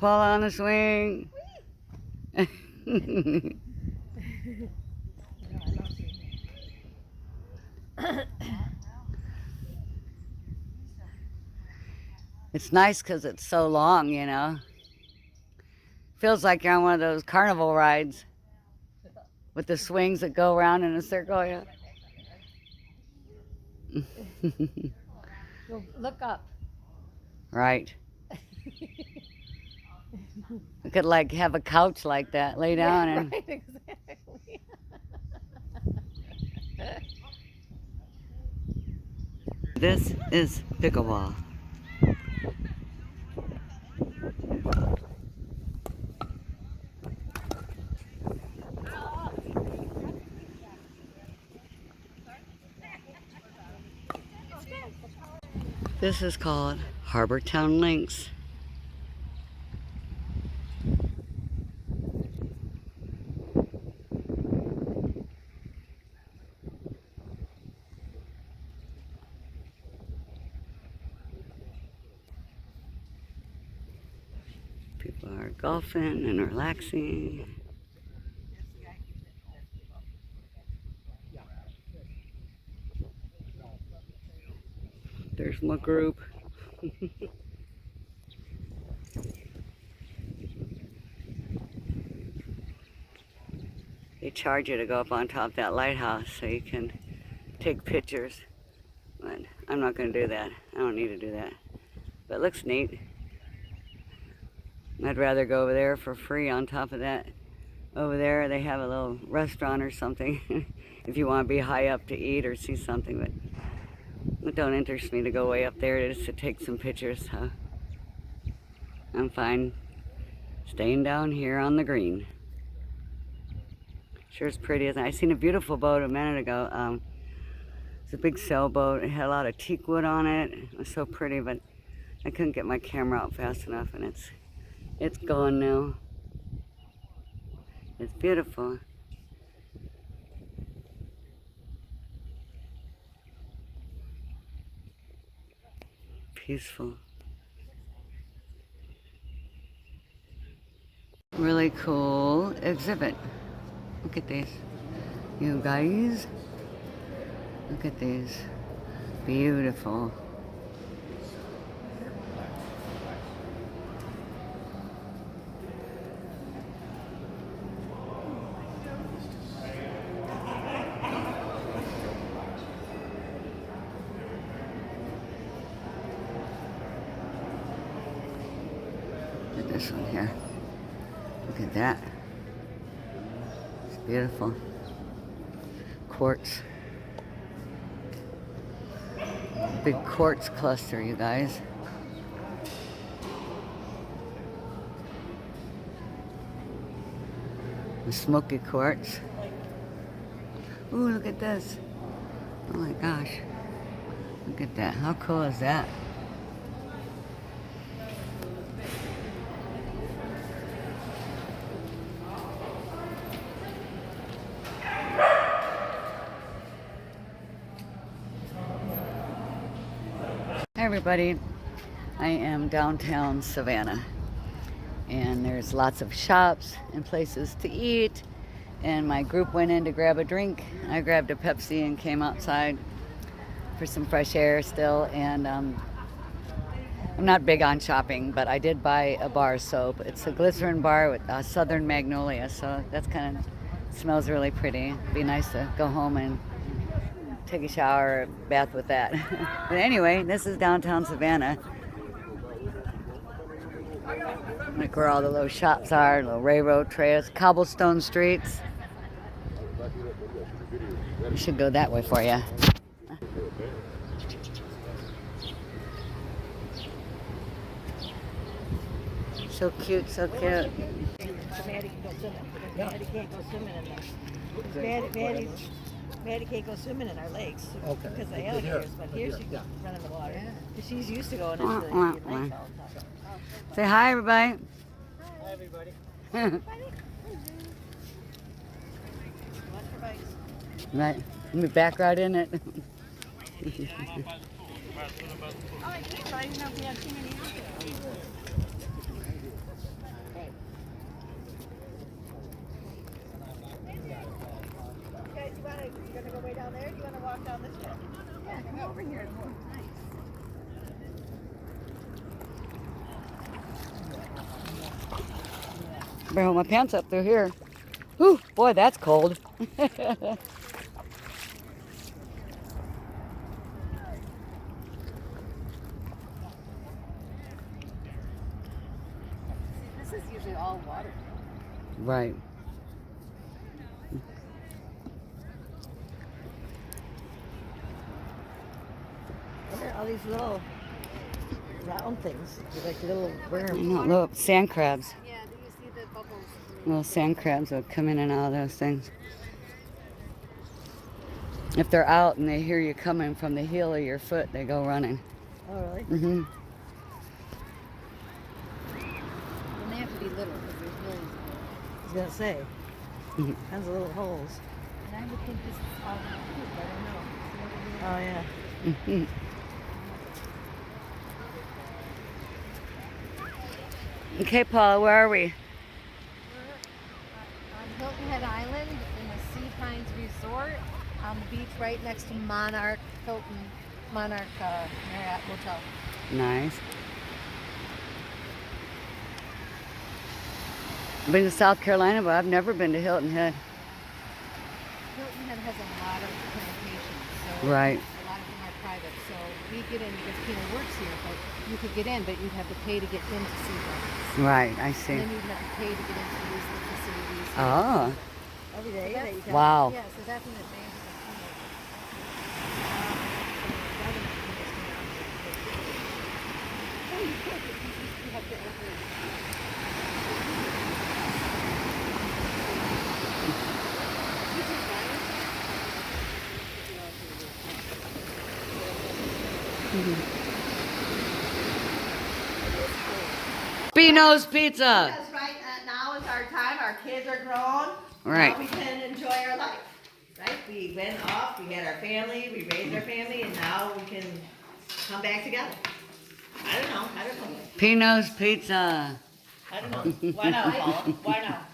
Pull on the swing. It's nice because it's so long, you know. Feels like you're on one of those carnival rides with the swings that go around in a circle. Yeah. Look up. Right. We could like have a couch like that, lay down and. Right, exactly. This is pickleball. This is called Harbor Town Links. People are golfing and relaxing. There's my group. They charge you to go up on top of that lighthouse so you can take pictures. But I'm not going to do that. I don't need to do that. But it looks neat. I'd rather go over there for free on top of that. Over there they have a little restaurant or something if you want to be high up to eat or see something. But it don't interest me to go way up there just to take some pictures. So I'm fine staying down here on the green. Sure is pretty, isn't it? I seen a beautiful boat a minute ago. It's a big sailboat. It had a lot of teak wood on it. It was so pretty, but I couldn't get my camera out fast enough, and it's gone now. It's beautiful. Peaceful. Really cool exhibit. Look at these. You guys. Look at these. Beautiful. Look at this one here. Look at that. It's beautiful. Quartz. Big quartz cluster, you guys. The smoky quartz. Ooh, look at this. Oh my gosh. Look at that. How cool is that? Hi everybody, I am downtown Savannah, and there's lots of shops and places to eat, and my group went in to grab a drink. I grabbed a Pepsi and came outside for some fresh air still, and I'm not big on shopping, but I did buy a bar soap. It's a glycerin bar with Southern Magnolia, so that's kind of smells really pretty. It'd be nice to go home and take a shower or bath with that. But anyway, this is downtown Savannah. Like where all the little shops are, little railroad trails, cobblestone streets. We should go that way for you. So cute, so cute. Maddie can go swimming. Maddie can't go swimming in there. Maddie can't go swimming in our lakes because of alligators, but here she can run in the water. Because she's used to going into the lakes all the time. Say hi, everybody. Hi, everybody. Watch for bites. Right. Let me back right in it. Oh, I did, but I didn't know if we had too many out there. Better hold my pants up through here. Whew, boy, that's cold. This is usually all water. Right. What are all these little round things? They're like little worms. Little sand crabs. Yeah, do you see the bubbles? Little sand crabs will come in and out of those things. If they're out and they hear you coming from the heel of your foot, they go running. Oh, really? Mm-hmm. And they have to be little because there's really. I was gonna say. Tons of little holes. And I would think this is all poop. I don't know. Oh yeah. Mm-hmm. Okay, Paula, where are we? We're on Hilton Head Island in the Sea Pines Resort on the beach right next to Monarch Marriott Motel. Nice. I've been to South Carolina, but I've never been to Hilton Head. Hilton Head has a lot of plantations, so Right. a lot of them are private. So we get in because Pina works here, but you could get in, but you'd have to pay to get into Sea Pines. Right, I see. And then you'd have to pay to get into use the facilities. Oh, Every day. That's- You can. wow. Yeah, so that's an advantage of Pina. Oh, you could, but you have to enter. Pino's Pizza. That's right. Now is our time. Our kids are grown. Right. Now we can enjoy our life. Right? We went off. We had our family. We raised our family, and now we can come back together. I don't know. Pino's Pizza. I don't know. Why not, Paula? Why not?